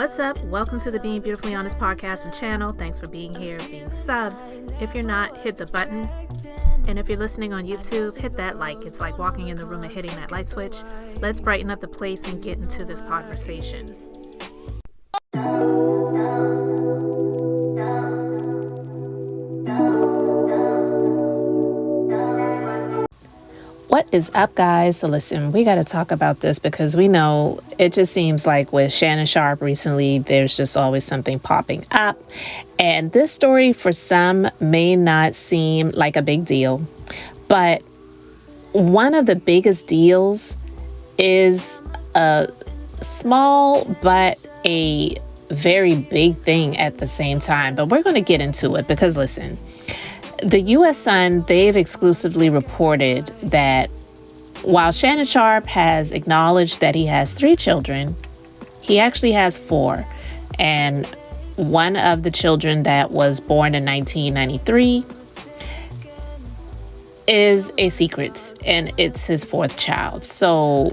What's up? Welcome to the Being Beautifully Honest podcast and channel. Thanks for being here, being subbed. If you're not, hit the button. And if you're listening on YouTube, hit that like. It's like walking in the room and hitting that light switch. Let's brighten up the place and get into this conversation. What is up, guys? So listen, we got to talk about this because we know it just seems like with Shannon Sharpe recently, there's just always something popping up. And this story for some may not seem like a big deal, but one of the biggest deals is a small but a very big thing at the same time. But we're going to get into it because listen, the U.S. Sun, they've exclusively reported that while Shannon Sharpe has acknowledged that he has 3 children, he actually has 4. And one of the children that was born in 1993 is a secret, and it's his 4th child. So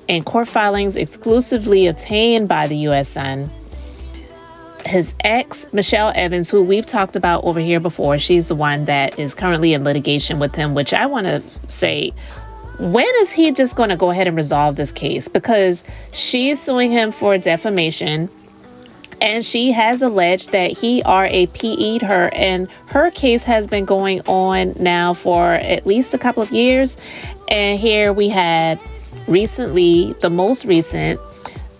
in court filings exclusively obtained by the U.S. Sun, his ex, Michelle Evans, who we've talked about over here before, she's the one that is currently in litigation with him, which I want to say, when is he just going to go ahead and resolve this case? Because she's suing him for defamation, and she has alleged that he RAPE'd her, and her case has been going on now for at least a couple of years. And here we had recently, the most recent,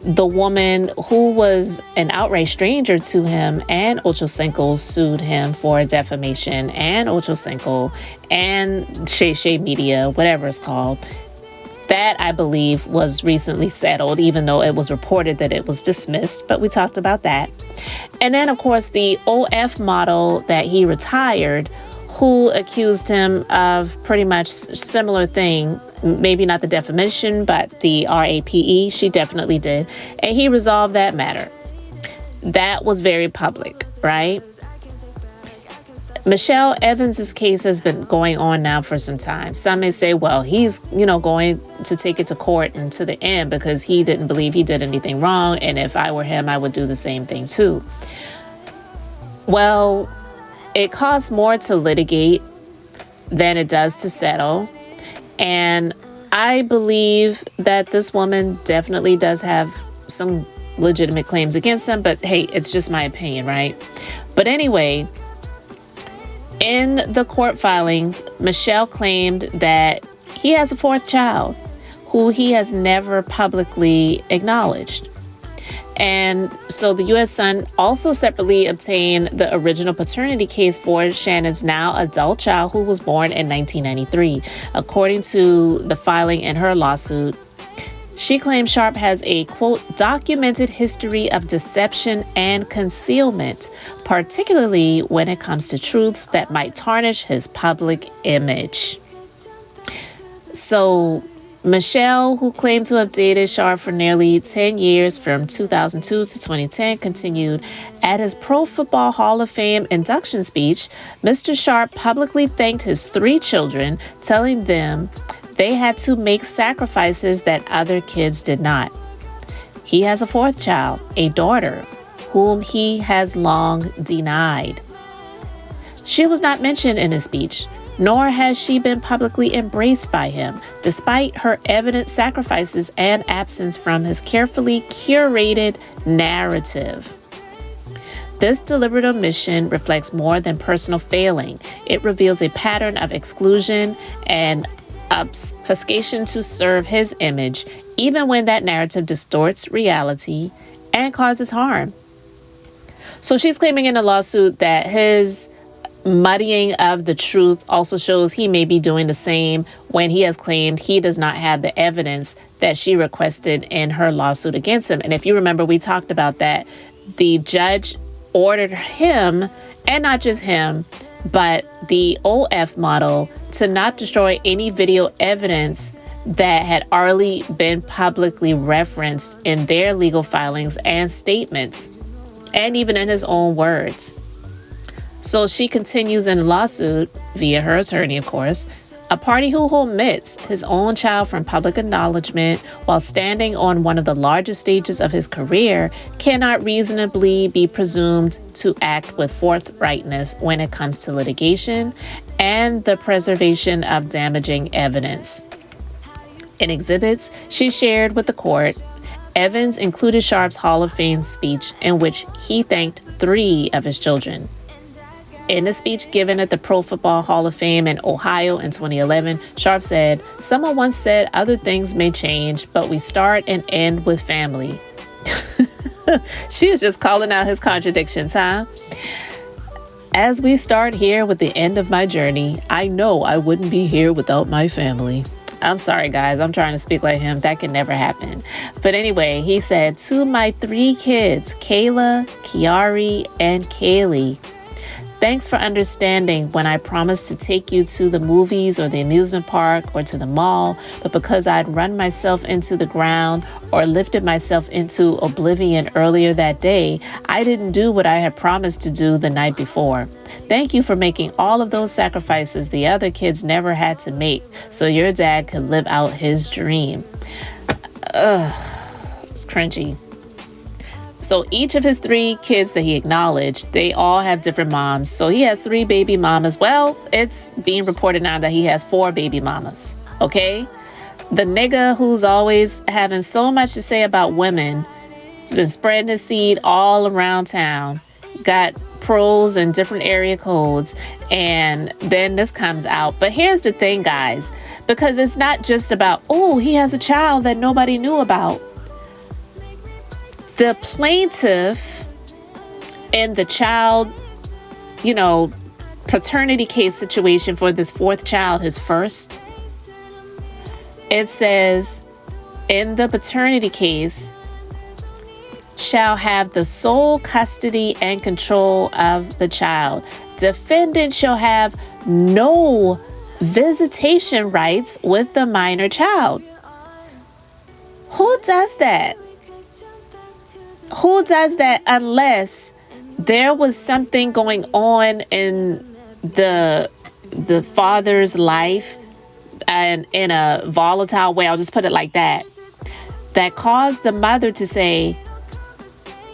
the woman who was an outright stranger to him and Ocho Cinco sued him for defamation, and Ocho Cinco and Shay Media, whatever it's called. That, I believe, was recently settled, even though it was reported that it was dismissed, but we talked about that. And then, of course, the OF model that he retired, who accused him of pretty much similar thing. Maybe not the defamation, but the RAPE, she definitely did. And he resolved that matter. That was very public, right? Michelle Evans's case has been going on now for some time. Some may say, well, he's, going to take it to court and to the end because he didn't believe he did anything wrong. And if I were him, I would do the same thing too. Well, it costs more to litigate than it does to settle. And I believe that this woman definitely does have some legitimate claims against him. But hey, it's just my opinion, right? But anyway, in the court filings, Michelle claimed that he has a 4th child who he has never publicly acknowledged. And so the U.S. Sun also separately obtained the original paternity case for Shannon's now adult child who was born in 1993. According to the filing in her lawsuit, she claims Sharpe has a, quote, documented history of deception and concealment, particularly when it comes to truths that might tarnish his public image. So Michelle, who claimed to have dated Sharpe for nearly 10 years from 2002 to 2010, continued, at his Pro Football Hall of Fame induction speech, Mr. Sharpe publicly thanked his 3 children, telling them they had to make sacrifices that other kids did not. He has a 4th child, a daughter, whom he has long denied. She was not mentioned in his speech, nor has she been publicly embraced by him, despite her evident sacrifices and absence from his carefully curated narrative. This deliberate omission reflects more than personal failing. It reveals a pattern of exclusion and obfuscation to serve his image, even when that narrative distorts reality and causes harm. So she's claiming in a lawsuit that his muddying of the truth also shows he may be doing the same when he has claimed he does not have the evidence that she requested in her lawsuit against him. And if you remember, we talked about that. The judge ordered him, and not just him, but the OF model, to not destroy any video evidence that had already been publicly referenced in their legal filings and statements, and even in his own words. So she continues in the lawsuit via her attorney, of course, A party who omits his own child from public acknowledgement while standing on one of the largest stages of his career cannot reasonably be presumed to act with forthrightness when it comes to litigation and the preservation of damaging evidence. In exhibits she shared with the court, Evans included Sharpe's Hall of Fame speech in which he thanked 3 of his children. In a speech given at the Pro Football Hall of Fame in Ohio in 2011, Sharpe said, "Someone once said other things may change, but we start and end with family." She was just calling out his contradictions, huh? "As we start here with the end of my journey, I know I wouldn't be here without my family." I'm sorry, guys. I'm trying to speak like him. That can never happen. But anyway, he said, "To my 3 kids, Kayla, Kiari, and Kaylee, thanks for understanding when I promised to take you to the movies or the amusement park or to the mall, but because I'd run myself into the ground or lifted myself into oblivion earlier that day, I didn't do what I had promised to do the night before. Thank you for making all of those sacrifices the other kids never had to make so your dad could live out his dream." It's cringy. So each of his 3 kids that he acknowledged, they all have different moms. So he has 3 baby mamas. Well, it's being reported now that he has 4 baby mamas. Okay? The nigga who's always having so much to say about women has been spreading his seed all around town. Got pros and different area codes. And then this comes out. But here's the thing, guys. Because it's not just about, oh, he has a child that nobody knew about. The plaintiff in the child, paternity case situation for this 4th child, his first, it says in the paternity case, shall have the sole custody and control of the child. Defendant shall have no visitation rights with the minor child. Who does that? Who does that unless there was something going on in the father's life and in a volatile way, I'll just put it like that caused the mother to say,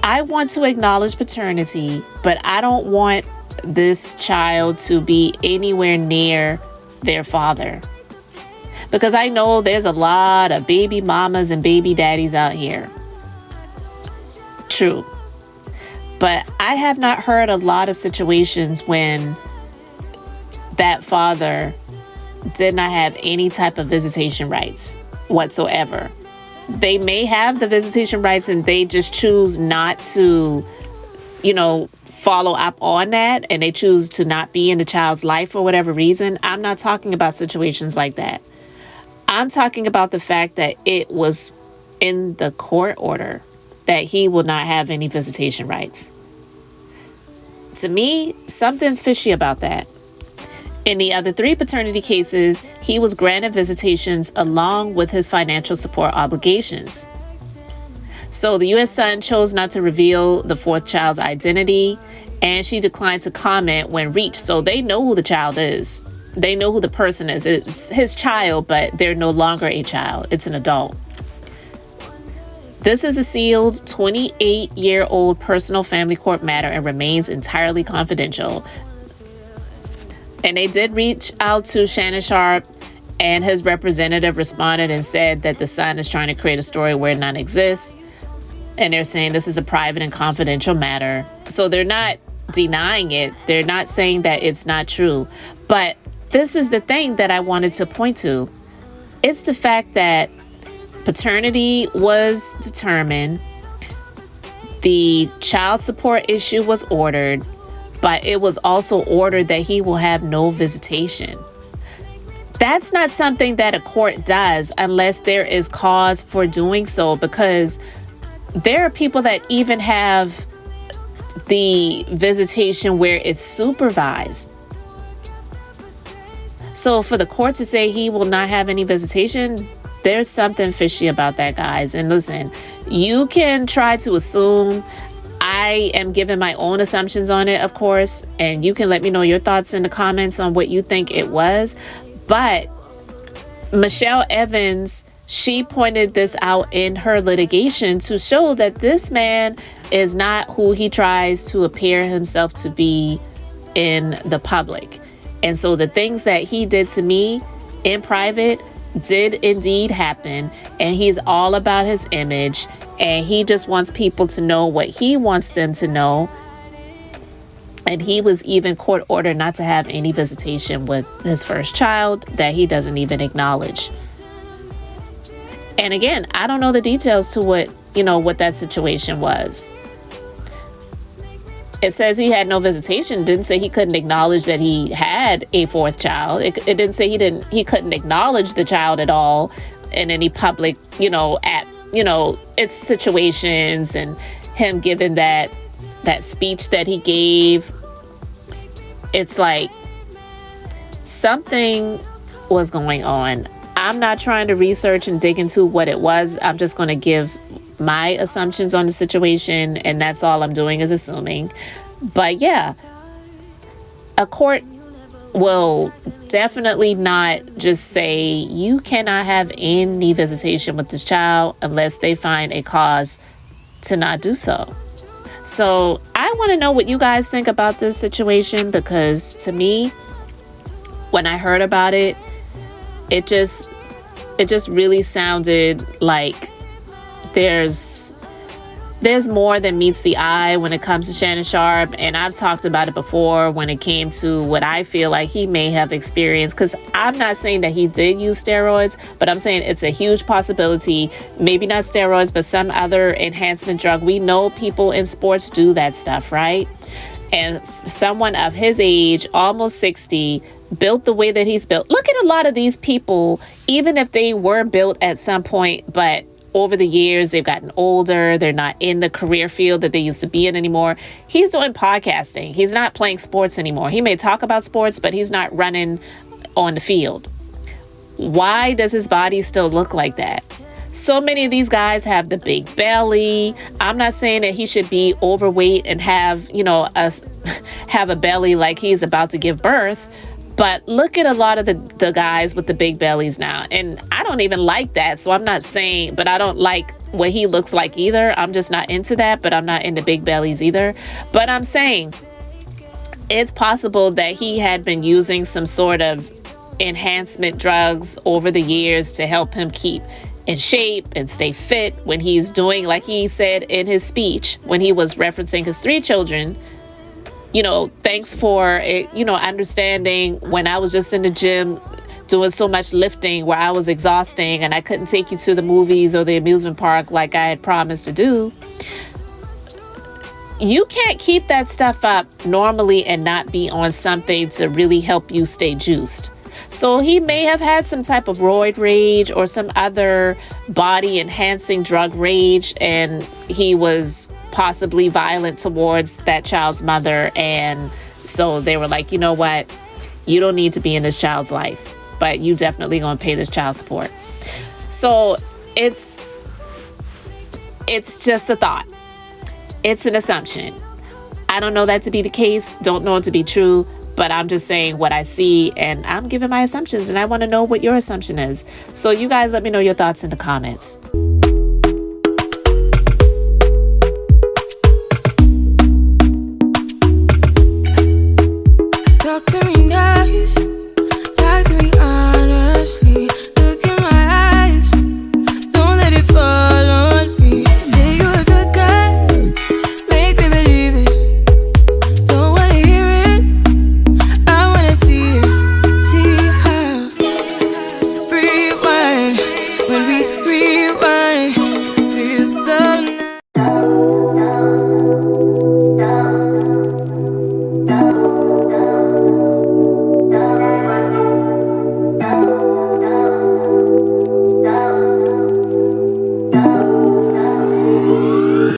I want to acknowledge paternity, but I don't want this child to be anywhere near their father. Because I know there's a lot of baby mamas and baby daddies out here. True. But I have not heard a lot of situations when that father did not have any type of visitation rights whatsoever. They may have the visitation rights and they just choose not to, follow up on that, and they choose to not be in the child's life for whatever reason. I'm not talking about situations like that. I'm talking about the fact that it was in the court order that he will not have any visitation rights. To me, something's fishy about that. In the other 3 paternity cases, he was granted visitations along with his financial support obligations. So the U.S. Sun chose not to reveal the 4th child's identity, and she declined to comment when reached. So they know who the child is. They know who the person is. It's his child, but they're no longer a child. It's an adult. This is a sealed 28-year-old personal family court matter and remains entirely confidential. And they did reach out to Shannon Sharpe, and his representative responded and said that the Sun is trying to create a story where none exists. And they're saying this is a private and confidential matter. So they're not denying it. They're not saying that it's not true. But this is the thing that I wanted to point to. It's the fact that paternity was determined. The child support issue was ordered, but it was also ordered that he will have no visitation. That's not something that a court does unless there is cause for doing so, because there are people that even have the visitation where it's supervised. So for the court to say he will not have any visitation, there's something fishy about that, guys. And listen, you can try to assume. I am giving my own assumptions on it, of course, and you can let me know your thoughts in the comments on what you think it was. But Michelle Evans, she pointed this out in her litigation to show that this man is not who he tries to appear himself to be in the public. And so the things that he did to me in private did indeed happen. And he's all about his image. And he just wants people to know what he wants them to know. And he was even court ordered not to have any visitation with his first child that he doesn't even acknowledge. And again, I don't know the details to what that situation was. It says he had no visitation. It didn't say he couldn't acknowledge that he had a fourth child. It didn't say he couldn't acknowledge the child at all in any public, its situations, and him giving that speech that he gave. It's like something was going on. I'm not trying to research and dig into what it was. I'm just going to give my assumptions on the situation, and that's all I'm doing is assuming. But yeah, a court will definitely not just say you cannot have any visitation with this child unless they find a cause to not do so. So I want to know what you guys think about this situation, because to me, when I heard about it, it just really sounded like there's more than meets the eye when it comes to Shannon Sharpe. And I've talked about it before when it came to what I feel like he may have experienced, because I'm not saying that he did use steroids, but I'm saying it's a huge possibility. Maybe not steroids, but some other enhancement drug. We know people in sports do that stuff, right? And someone of his age, almost 60, built the way that he's built. Look at a lot of these people, even if they were built at some point, but over the years, they've gotten older. They're not in the career field that they used to be in anymore. He's doing podcasting. He's not playing sports anymore. He may talk about sports, but he's not running on the field. Why does his body still look like that? So many of these guys have the big belly. I'm not saying that he should be overweight and have a belly like he's about to give birth. But look at a lot of the guys with the big bellies now. And I don't even like that. So I'm not saying, but I don't like what he looks like either. I'm just not into that, but I'm not into big bellies either. But I'm saying it's possible that he had been using some sort of enhancement drugs over the years to help him keep in shape and stay fit when he's doing, like he said in his speech, when he was referencing his 3 children. Thanks for it, understanding when I was just in the gym doing so much lifting where I was exhausting and I couldn't take you to the movies or the amusement park like I had promised to do. You can't keep that stuff up normally and not be on something to really help you stay juiced. So he may have had some type of roid rage or some other body enhancing drug rage, and he was possibly violent towards that child's mother. And so they were like, you know what? You don't need to be in this child's life, but you definitely going to pay this child support. So it's just a thought. It's an assumption. I don't know that to be the case. Don't know it to be true, but I'm just saying what I see, and I'm giving my assumptions, and I want to know what your assumption is. So you guys let me know your thoughts in the comments.